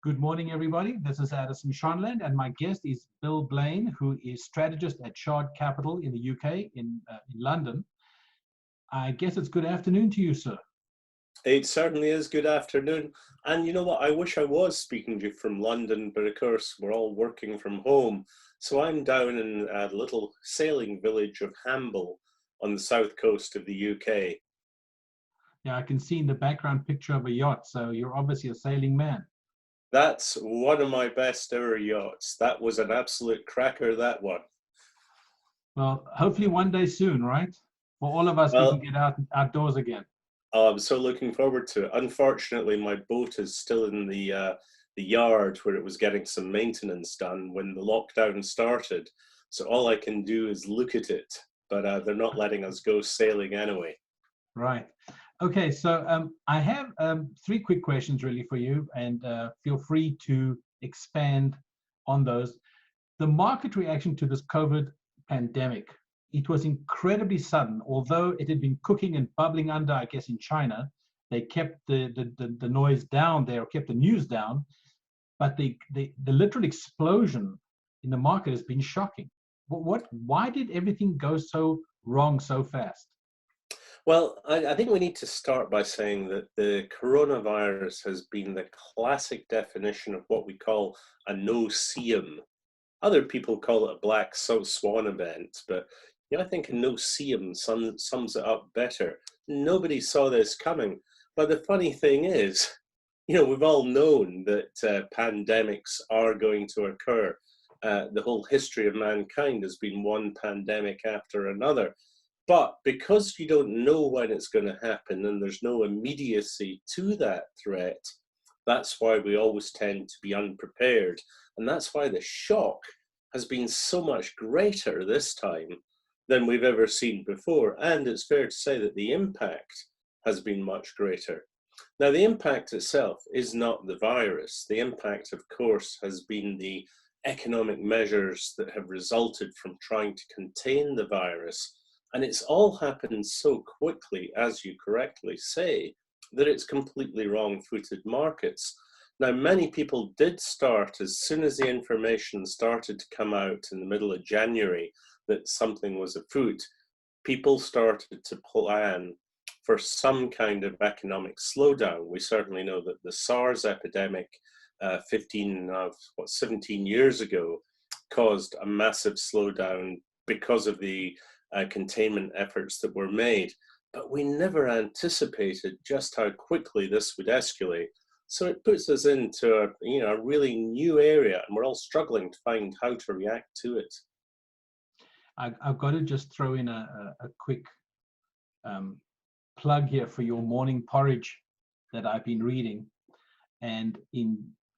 Good morning, everybody. This is Addison Shonland, and my guest is Bill Blain, who is strategist at Shard Capital in the UK, in London. I guess it's good afternoon to you, sir. It certainly is. Good afternoon. And you know what? I wish I was speaking to you from London, but of course, we're all working from home. So I'm down in a little sailing village of Hamble on the south coast of the UK. Yeah, I can see in the background picture of a yacht, so you're obviously a sailing man. That's one of my best ever yachts. That was an absolute cracker, that one. Well, hopefully one day soon, right? For all of us, we can Well, get outdoors again. I'm so looking forward to it. Unfortunately, my boat is still in the yard where it was getting some maintenance done when the lockdown started. So all I can do is look at it, but they're not letting us go sailing anyway. Right. Okay, so I have three quick questions really for you, and feel free to expand on those. The market reaction to this COVID pandemic, it was incredibly sudden. Although it had been cooking and bubbling under, I guess, in China, they kept the noise down there, or kept the news down. But the literal explosion in the market has been shocking. Why did everything go so wrong so fast? Well, I think we need to start by saying that the coronavirus has been the classic definition of what we call a no-see-em. Other people call it a black swan event, but I think a no-see-em sums it up better. Nobody saw this coming. But the funny thing is, we've all known that pandemics are going to occur. The whole history of mankind has been one pandemic after another. But because you don't know when it's going to happen and there's no immediacy to that threat, that's why we always tend to be unprepared. And that's why the shock has been so much greater this time than we've ever seen before. And it's fair to say that the impact has been much greater. Now, the impact itself is not the virus. The impact, of course, has been the economic measures that have resulted from trying to contain the virus. And it's all happened so quickly, as you correctly say, that it's completely wrong-footed markets. Now, many people did start, as soon as the information started to come out in the middle of January that something was afoot, people started to plan for some kind of economic slowdown. We certainly know that the SARS epidemic 17 years ago caused a massive slowdown because of the containment efforts that were made. But we never anticipated just how quickly this would escalate. So it puts us into a really new area, and we're all struggling to find how to react to it. I've got to just throw in a quick plug here for your morning porridge that I've been reading. And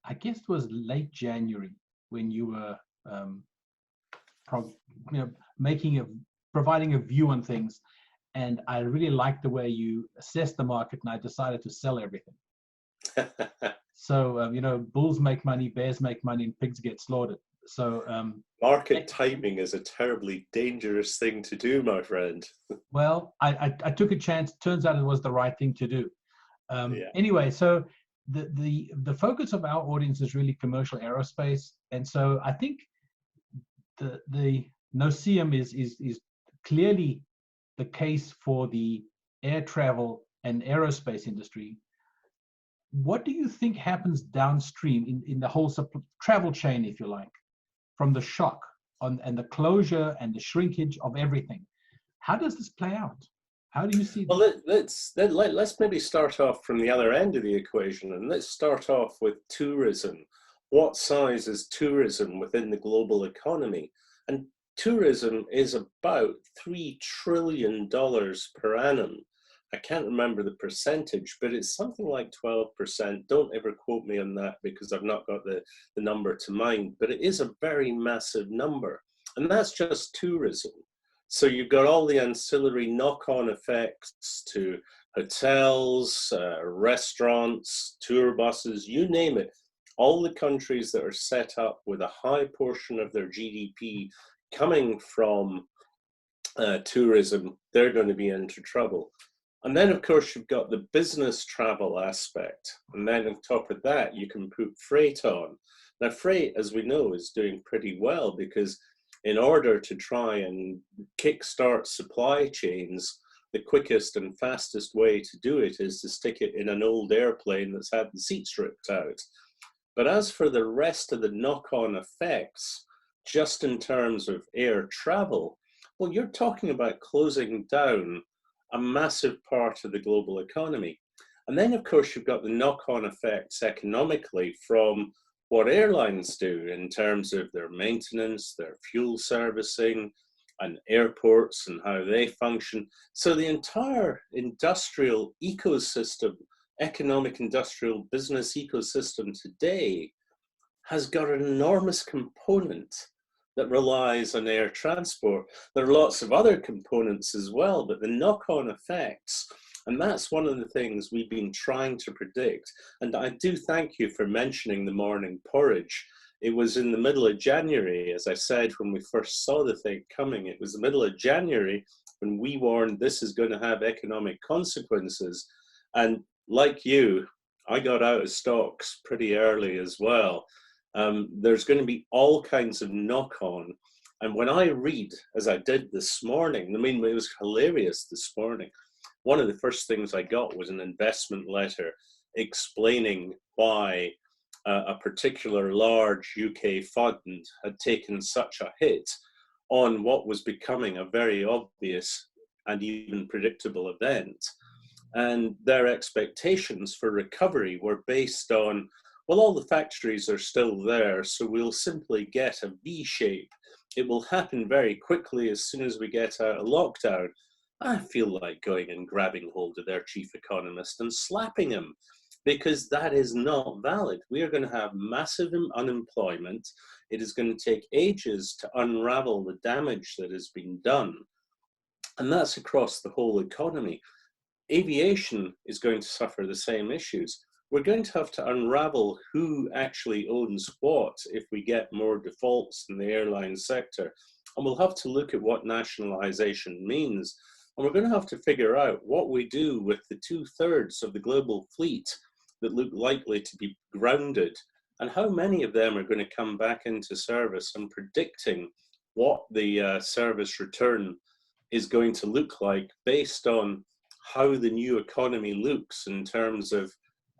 I guess it was late January when you were providing a view on things. And I really liked the way you assessed the market, and I decided to sell everything. So, bulls make money, bears make money, and pigs get slaughtered. So market timing is a terribly dangerous thing to do, my friend. Well, I took a chance. Turns out it was the right thing to do. Yeah. Anyway, so the focus of our audience is really commercial aerospace, and so I think the no-see-em is clearly the case for the air travel and aerospace industry. What do you think happens downstream in the whole travel chain, if you like, from the shock and the closure and the shrinkage of everything? How does this play out? How do you see this? Well, let's maybe start off from the other end of the equation, and let's start off with tourism. What size is tourism within the global economy? And tourism is about $3 trillion per annum. I can't remember the percentage, but it's something like 12%. Don't ever quote me on that because I've not got the number to mind, but it is a very massive number. And that's just tourism. So you've got all the ancillary knock-on effects to hotels, restaurants, tour buses, you name it. All the countries that are set up with a high portion of their GDP coming from tourism, they're going to be into trouble. And then, of course, you've got the business travel aspect. And then on top of that, you can put freight on. Now, freight, as we know, is doing pretty well because in order to try and kickstart supply chains, the quickest and fastest way to do it is to stick it in an old airplane that's had the seats ripped out. But as for the rest of the knock-on effects, just in terms of air travel, well, you're talking about closing down a massive part of the global economy. And then, of course, you've got the knock-on effects economically from what airlines do in terms of their maintenance, their fuel servicing, and airports and how they function. So the entire industrial ecosystem, economic industrial business ecosystem today has got an enormous component that relies on air transport. There are lots of other components as well, but the knock-on effects, and that's one of the things we've been trying to predict. And I do thank you for mentioning the morning porridge. It was in the middle of January, as I said, when we first saw the thing coming. It was the middle of January when we warned this is going to have economic consequences. And like you, I got out of stocks pretty early as well. There's going to be all kinds of knock-on. And when I read, as I did this morning, I mean, it was hilarious this morning. One of the first things I got was an investment letter explaining why a particular large UK fund had taken such a hit on what was becoming a very obvious and even predictable event. And their expectations for recovery were based on, well, all the factories are still there, so we'll simply get a V shape. It will happen very quickly as soon as we get out of lockdown. I feel like going and grabbing hold of their chief economist and slapping him, because that is not valid. We are going to have massive unemployment. It is going to take ages to unravel the damage that has been done. And that's across the whole economy. Aviation is going to suffer the same issues. We're going to have to unravel who actually owns what if we get more defaults in the airline sector. And we'll have to look at what nationalization means. And we're going to have to figure out what we do with the 2/3 of the global fleet that look likely to be grounded, and how many of them are going to come back into service, and predicting what the service return is going to look like based on how the new economy looks in terms of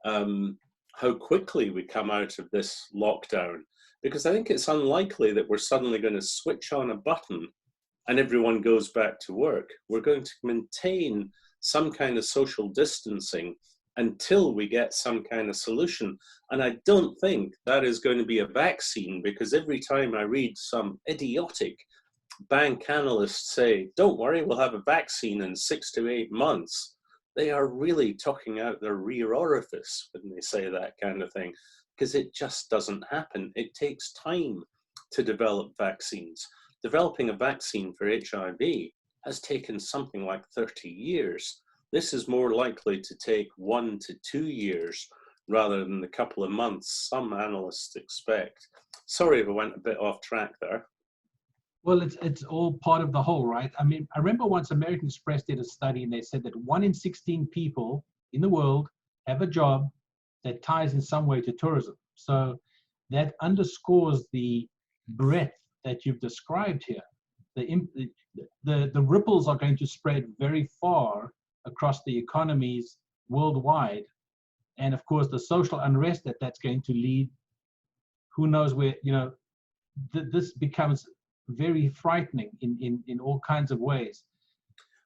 how quickly we come out of this lockdown. Because I think it's unlikely that we're suddenly going to switch on a button and everyone goes back to work. We're going to maintain some kind of social distancing until we get some kind of solution. And I don't think that is going to be a vaccine, because every time I read some idiotic bank analysts say, don't worry, we'll have a vaccine in 6 to 8 months, they are really talking out their rear orifice when they say that kind of thing, because it just doesn't happen. It takes time to develop vaccines. Developing a vaccine for HIV has taken something like 30 years. This is more likely to take 1 to 2 years rather than the couple of months some analysts expect. Sorry if I went a bit off track there. Well, it's all part of the whole, right? I mean, I remember once American Express did a study and they said that 1 in 16 people in the world have a job that ties in some way to tourism. So that underscores the breadth that you've described here. The ripples are going to spread very far across the economies worldwide. And of course, the social unrest that's going to lead, who knows where, this becomes very frightening in all kinds of ways.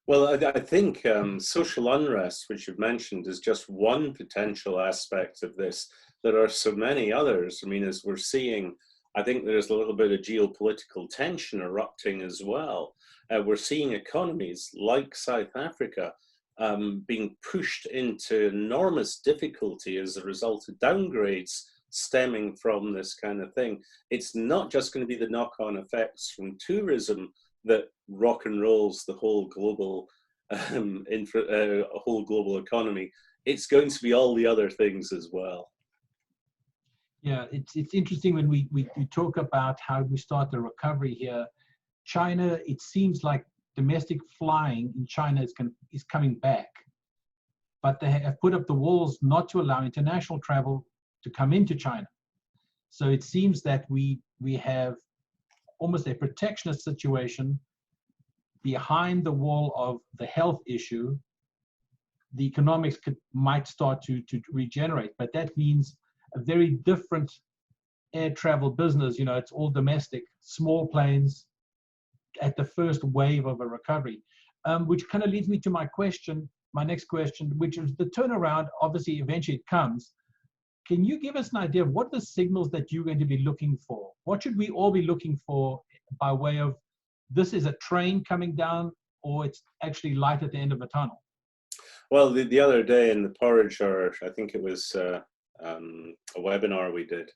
Well, I think social unrest, which you've mentioned, is just one potential aspect of this. There are so many others. I mean, as we're seeing, I think there's a little bit of geopolitical tension erupting as well. We're seeing economies like South Africa being pushed into enormous difficulty as a result of downgrades stemming from this kind of thing. It's not just going to be the knock-on effects from tourism that rock and rolls the whole global whole global economy. It's going to be all the other things as well. Yeah, it's interesting when we talk about how we start the recovery here. China, it seems like domestic flying in China is coming back. but they have put up the walls not to allow international travel to come into China. So it seems that we have almost a protectionist situation behind the wall of the health issue. The economics might start to regenerate, but that means a very different air travel business. You know, it's all domestic, small planes at the first wave of a recovery, which kind of leads me to my next question, which is the turnaround. Obviously, eventually it comes. Can you give us an idea of what the signals that you're going to be looking for? What should we all be looking for by way of this is a train coming down, or it's actually light at the end of a tunnel? Well, the other day in the Porridge, or I think it was a webinar we did,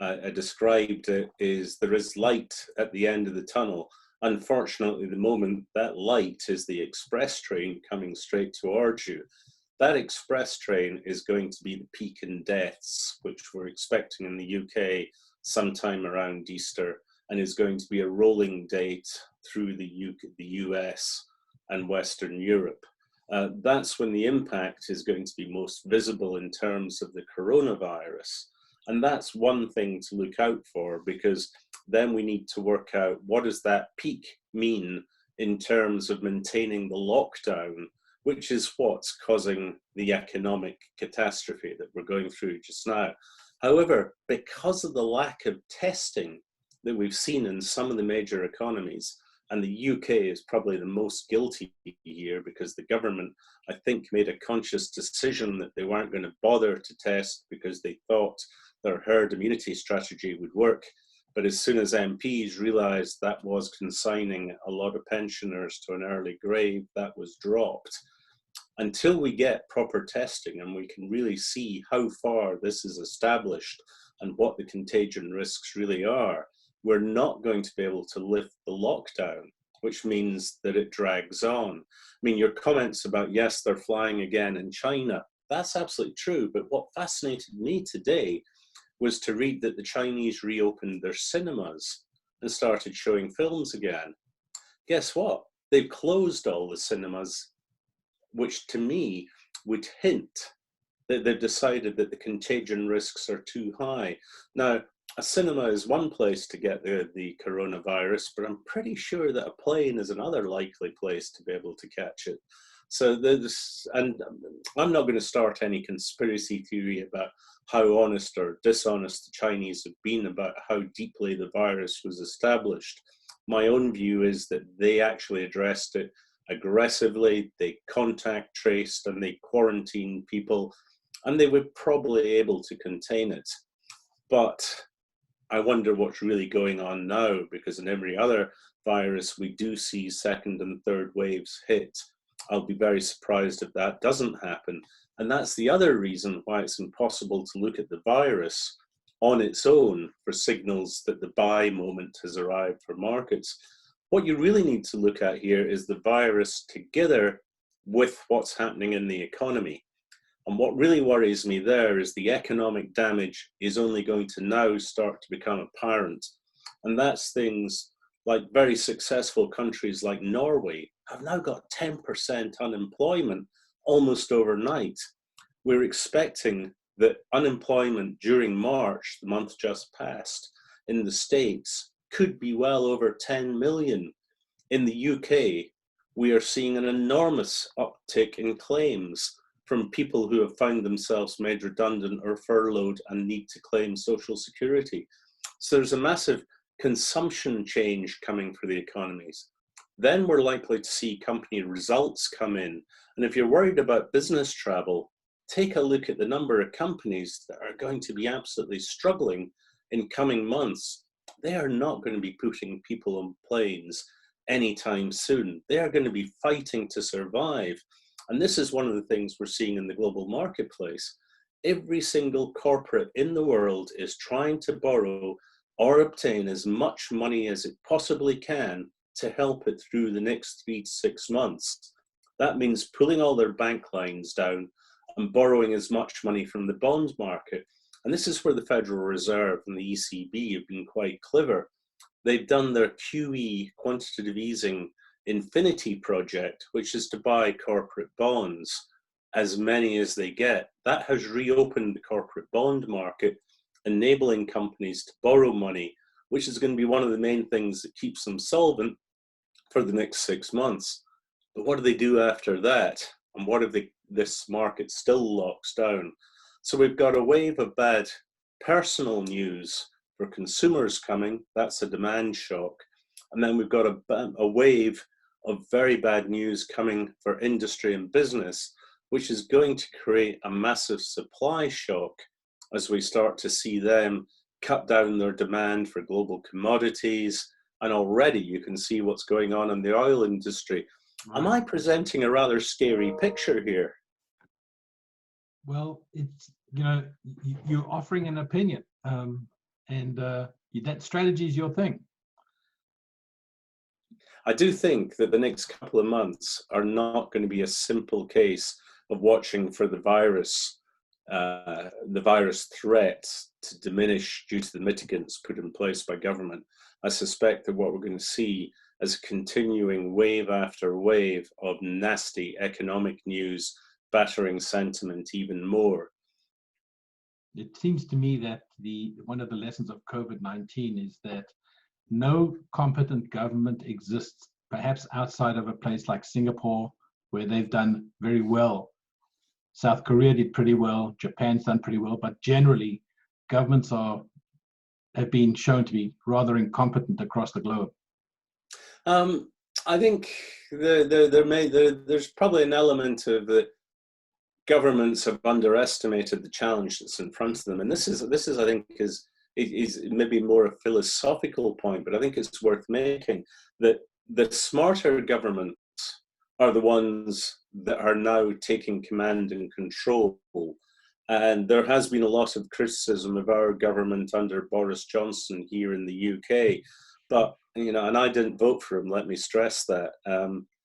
I described it as there is light at the end of the tunnel. Unfortunately, the moment that light is the express train coming straight towards you. That express train is going to be the peak in deaths, which we're expecting in the UK sometime around Easter, and is going to be a rolling date through the US and Western Europe. That's when the impact is going to be most visible in terms of the coronavirus. And that's one thing to look out for, because then we need to work out what does that peak mean in terms of maintaining the lockdown, which is what's causing the economic catastrophe that we're going through just now. However, because of the lack of testing that we've seen in some of the major economies, and the UK is probably the most guilty here, because the government, I think, made a conscious decision that they weren't going to bother to test because they thought their herd immunity strategy would work. But as soon as MPs realised that was consigning a lot of pensioners to an early grave, that was dropped. Until we get proper testing and we can really see how far this is established and what the contagion risks really are, we're not going to be able to lift the lockdown, which means that it drags on. I mean, your comments about, yes, they're flying again in China, that's absolutely true. But what fascinated me today was to read that the Chinese reopened their cinemas and started showing films again. Guess what? They've closed all the cinemas, which to me would hint that they've decided that the contagion risks are too high. Now, a cinema is one place to get the coronavirus, but I'm pretty sure that a plane is another likely place to be able to catch it. So and I'm not going to start any conspiracy theory about how honest or dishonest the Chinese have been about how deeply the virus was established. My own view is that they actually addressed it aggressively, they contact traced and they quarantined people, and they were probably able to contain it. But I wonder what's really going on now, because in every other virus, we do see second and third waves hit. I'll be very surprised if that doesn't happen. And that's the other reason why it's impossible to look at the virus on its own for signals that the buy moment has arrived for markets. What you really need to look at here is the virus together with what's happening in the economy. And what really worries me there is the economic damage is only going to now start to become apparent. And that's things like very successful countries like Norway have now got 10% unemployment almost overnight. We're expecting that unemployment during March, the month just passed, in the States could be well over 10 million. In the UK, we are seeing an enormous uptick in claims from people who have found themselves made redundant or furloughed and need to claim Social Security. So there's a massive consumption change coming for the economies. Then we're likely to see company results come in. And if you're worried about business travel, take a look at the number of companies that are going to be absolutely struggling in coming months. They are not going to be putting people on planes anytime soon. They are going to be fighting to survive. And this is one of the things we're seeing in the global marketplace. Every single corporate in the world is trying to borrow or obtain as much money as it possibly can to help it through the next 3 to 6 months. That means pulling all their bank lines down and borrowing as much money from the bond market. And this is where the Federal Reserve and the ECB have been quite clever. They've done their QE, quantitative easing, infinity project, which is to buy corporate bonds. as many as they get. That has reopened the corporate bond market, enabling companies to borrow money, which is going to be one of the main things that keeps them solvent for the next 6 months. But what do they do after that? And what if this market still locks down? So we've got a wave of bad personal news for consumers coming. That's a demand shock. And then we've got a wave of very bad news coming for industry and business, which is going to create a massive supply shock as we start to see them cut down their demand for global commodities. And already you can see what's going on in the oil industry. Am I presenting a rather scary picture here? Well, it's, you're offering an opinion, and that strategy is your thing. I do think that the next couple of months are not going to be a simple case of watching for the virus threat to diminish due to the mitigants put in place by government. I suspect that what we're going to see is a continuing wave after wave of nasty economic news battering sentiment even more. It seems to me that one of the lessons of COVID-19 is that no competent government exists, perhaps outside of a place like Singapore, where they've done very well. South Korea did pretty well, Japan's done pretty well, but generally governments have been shown to be rather incompetent across the globe. I think there's probably an element of that governments have underestimated the challenge that's in front of them, and this is I think is maybe more a philosophical point, but I think it's worth making, that the smarter governments are the ones that are now taking command and control. And there has been a lot of criticism of our government under Boris Johnson here in the UK, but and I didn't vote for him, let me stress that,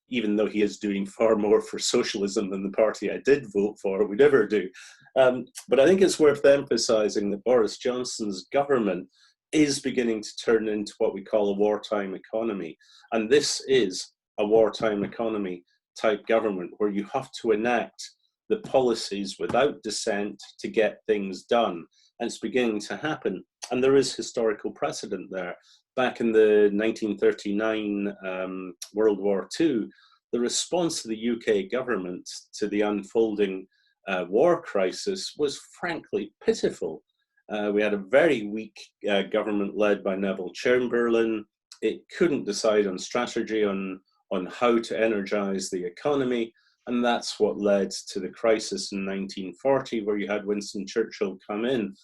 even though he is doing far more for socialism than the party I did vote for would ever do. But I think it's worth emphasizing that Boris Johnson's government is beginning to turn into what we call a wartime economy. And this is a wartime economy type government where you have to enact the policies without dissent to get things done. And it's beginning to happen. And there is historical precedent there. Back in the 1939 World War II, the response of the UK government to the unfolding war crisis was frankly pitiful. We had a very weak government led by Neville Chamberlain. It couldn't decide on strategy on how to energize the economy. And that's what led to the crisis in 1940, where you had Winston Churchill come in.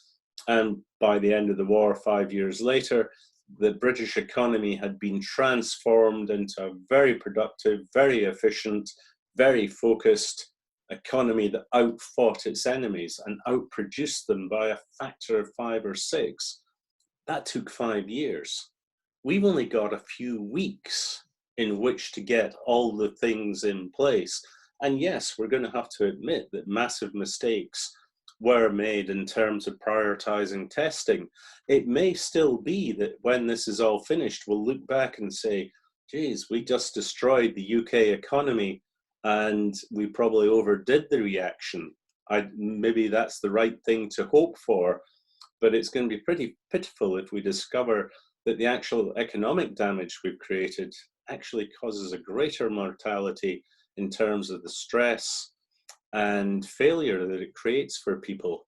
And by the end of the war, 5 years later, the British economy had been transformed into a very productive, very efficient, very focused economy that outfought its enemies and outproduced them by a factor of 5 or 6. That took 5 years. We've only got a few weeks in which to get all the things in place. And yes, we're going to have to admit that massive mistakes were made in terms of prioritizing testing. It may still be that when this is all finished, we'll look back and say, geez, we just destroyed the UK economy and we probably overdid the reaction. Maybe that's the right thing to hope for, but it's going to be pretty pitiful if we discover that the actual economic damage we've created actually causes a greater mortality in terms of the stress and failure that it creates for people.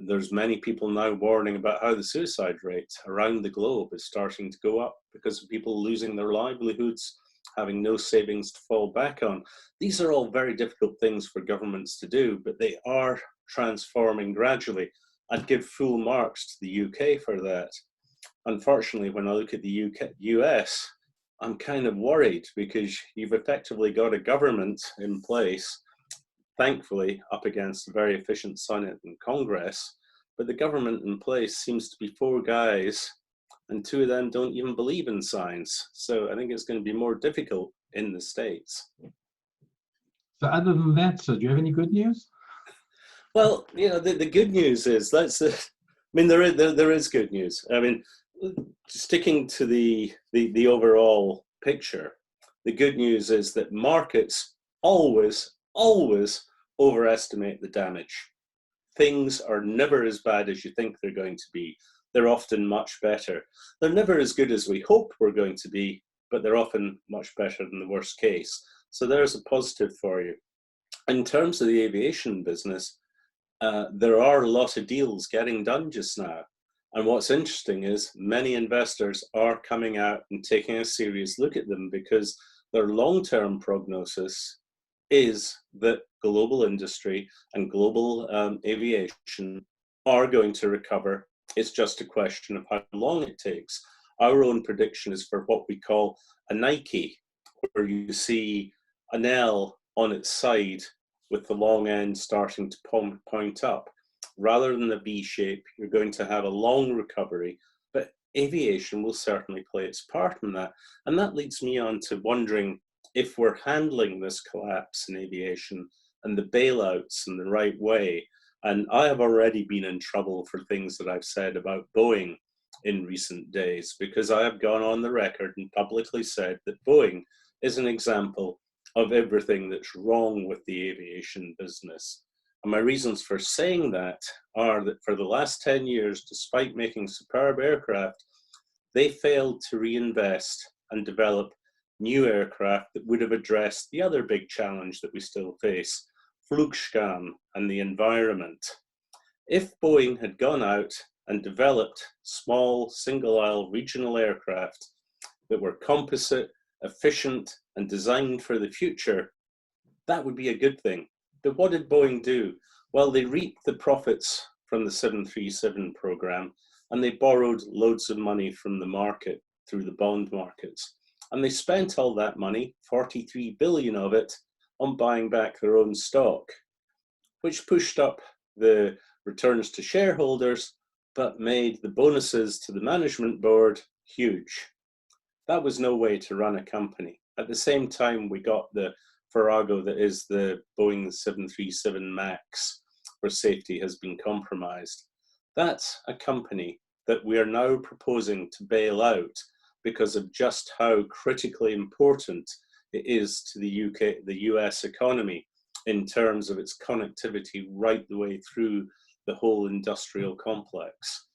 There's many people now warning about how the suicide rate around the globe is starting to go up because of people losing their livelihoods, having no savings to fall back on. These are all very difficult things for governments to do, but they are transforming gradually. I'd give full marks to the UK for that. Unfortunately, when I look at the US, I'm kind of worried because you've effectively got a government in place, thankfully up against a very efficient Senate and Congress, but the government in place seems to be 4 guys and 2 of them don't even believe in science. So I think it's going to be more difficult in the States. So other than that, so do you have any good news? Well, the good news is there is good news. I mean, sticking to the overall picture, the good news is that markets always overestimate the damage. Things are never as bad as you think they're going to be. They're often much better. They're never as good as we hope we're going to be, but they're often much better than the worst case. So there's a positive for you. In terms of the aviation business, there are a lot of deals getting done just now. And what's interesting is many investors are coming out and taking a serious look at them because their long-term prognosis is that global industry and global aviation are going to recover. It's just a question of how long it takes. Our own prediction is for what we call a Nike, where you see an L on its side with the long end starting to point up. Rather than the V shape, you're going to have a long recovery, but aviation will certainly play its part in that. And that leads me on to wondering if we're handling this collapse in aviation and the bailouts in the right way. And I have already been in trouble for things that I've said about Boeing in recent days, because I have gone on the record and publicly said that Boeing is an example of everything that's wrong with the aviation business. And my reasons for saying that are that for the last 10 years, despite making superb aircraft, they failed to reinvest and develop new aircraft that would have addressed the other big challenge that we still face, Flugscham and the environment. If Boeing had gone out and developed small single-aisle regional aircraft that were composite, efficient, and designed for the future, that would be a good thing. But what did Boeing do? Well, they reaped the profits from the 737 program, and they borrowed loads of money from the market through the bond markets. And they spent all that money, 43 billion of it, on buying back their own stock, which pushed up the returns to shareholders, but made the bonuses to the management board huge. That was no way to run a company. At the same time, we got the farrago that is the Boeing 737 MAX, where safety has been compromised. That's a company that we are now proposing to bail out because of just how critically important it is to the US economy in terms of its connectivity right the way through the whole industrial complex.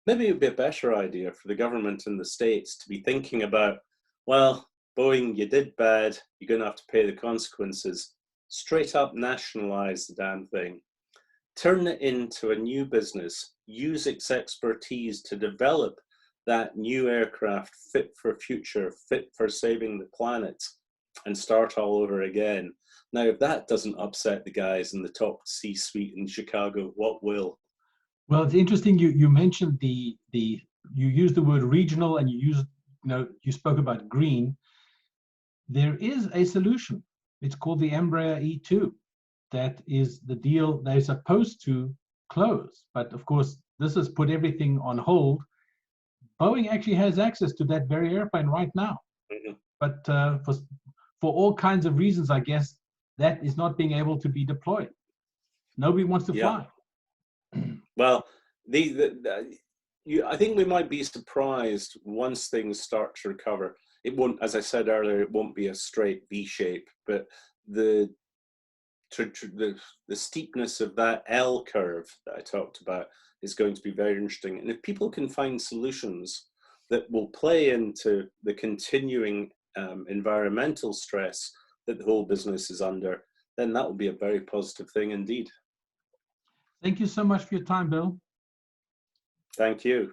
Maybe it would be a better idea for the government in the States to be thinking about, well, Boeing, you did bad, you're going to have to pay the consequences. Straight up nationalize the damn thing. Turn it into a new business. Use its expertise to develop that new aircraft fit for future, fit for saving the planet, and start all over again. Now, if that doesn't upset the guys in the top C-suite in Chicago, what will? Well, it's interesting you mentioned you used the word regional, and you spoke about green. There is a solution. It's called the Embraer E2. That is the deal they're supposed to close. But of course, this has put everything on hold. Boeing actually has access to that very airplane right now. Mm-hmm. But for all kinds of reasons, I guess, that is not being able to be deployed. Nobody wants to fly. Well, I think we might be surprised once things start to recover. It won't, as I said earlier, it won't be a straight V shape, but the steepness of that L curve that I talked about is going to be very interesting. And if people can find solutions that will play into the continuing environmental stress that the whole business is under, then that will be a very positive thing indeed. Thank you so much for your time, Bill. Thank you.